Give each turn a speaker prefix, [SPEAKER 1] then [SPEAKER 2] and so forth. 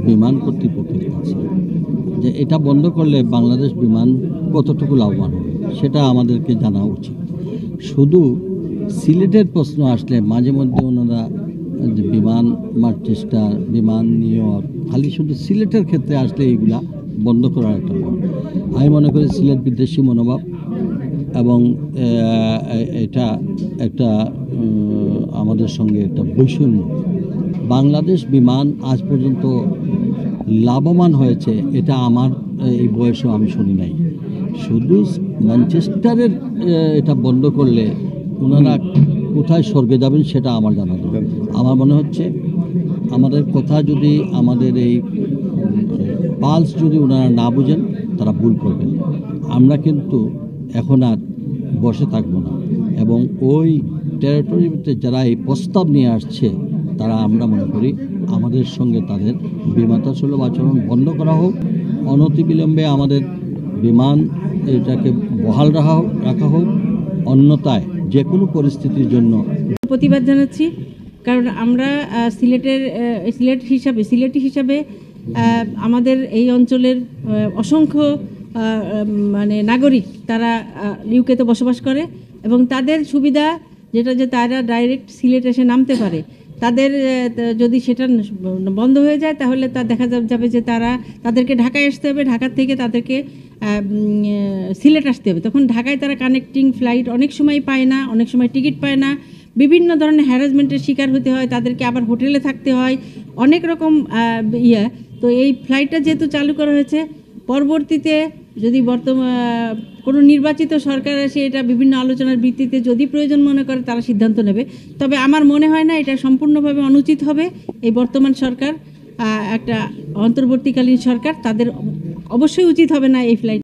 [SPEAKER 1] বিমান কর্তৃপক্ষের কাছে যে এটা বন্ধ করলে বাংলাদেশ বিমান কতটুকু লাভবান হবে সেটা আমাদেরকে জানা উচিত। শুধু সিলেটের প্রশ্ন আসলে মাঝে মধ্যে ওনারা বিমান ম্যানচেস্টার, বিমান নিউ ইয়র্ক, খালি শুধু সিলেটের ক্ষেত্রে আসলে এইগুলা বন্ধ করার একটা আমি মনে করি সিলেট বিদ্বেষী মনোভাব এবং এটা একটা আমাদের সঙ্গে একটা বৈষম্য। বাংলাদেশ বিমান আজ পর্যন্ত লাভবান হয়েছে এটা আমার এই বয়সেও আমি শুনি নাই। শুধু ম্যানচেস্টারের এটা বন্ধ করলে ওনারা কোথায় স্বর্গে যাবেন সেটা আমার জানা নেই। আমার মনে হচ্ছে আমাদের কথা যদি আমাদের এই পালস যদি ওনারা না বুঝেন তারা ভুল করবেন। আমরা কিন্তু এখন আর বসে থাকবো না এবং ওই টেরিটরিতে যারা এই প্রস্তাব নিয়ে আসছে তারা আমরা মনে করি আমাদের সঙ্গে তাদের বিমানসুলভ আচরণ বন্ধ করা হোক, অনতিবিলম্বে আমাদের বিমান এটাকে বহাল রাখা হোক, অন্যথায় যে কোনো পরিস্থিতির জন্য
[SPEAKER 2] প্রতিবাদ জানাচ্ছি। কারণ আমরা সিলেটি হিসাবে আমাদের এই অঞ্চলের অসংখ্য নাগরিক তারা ইউকেতে বসবাস করে এবং তাদের সুবিধা যেটা যে তারা ডাইরেক্ট সিলেট এসে নামতে পারে, তাদের যদি সেটা বন্ধ হয়ে যায় তাহলে তা দেখা যাবে যে তাদেরকে ঢাকায় আসতে হবে, ঢাকার থেকে তাদেরকে সিলেট আসতে হবে। তখন ঢাকায় তারা কানেক্টিং ফ্লাইট অনেক সময় পায় না, অনেক সময় টিকিট পায় না, বিভিন্ন ধরনের হ্যারাসমেন্টের শিকার হতে হয়, তাদেরকে আবার হোটেলে থাকতে হয়, অনেক রকম তো এই ফ্লাইটটা যেহেতু চালু করা হয়েছে, পরবর্তীতে যদি কোনো নির্বাচিত সরকার আসে এটা বিভিন্ন আলোচনার ভিত্তিতে যদি প্রয়োজন মনে করে তারা সিদ্ধান্ত নেবে। তবে আমার মনে হয় না এটা সম্পূর্ণভাবে অনুচিত হবে। এই বর্তমান সরকার একটা অন্তর্বর্তীকালীন সরকার, তাদের অবশ্যই উচিত হবে না এই ফ্লাইট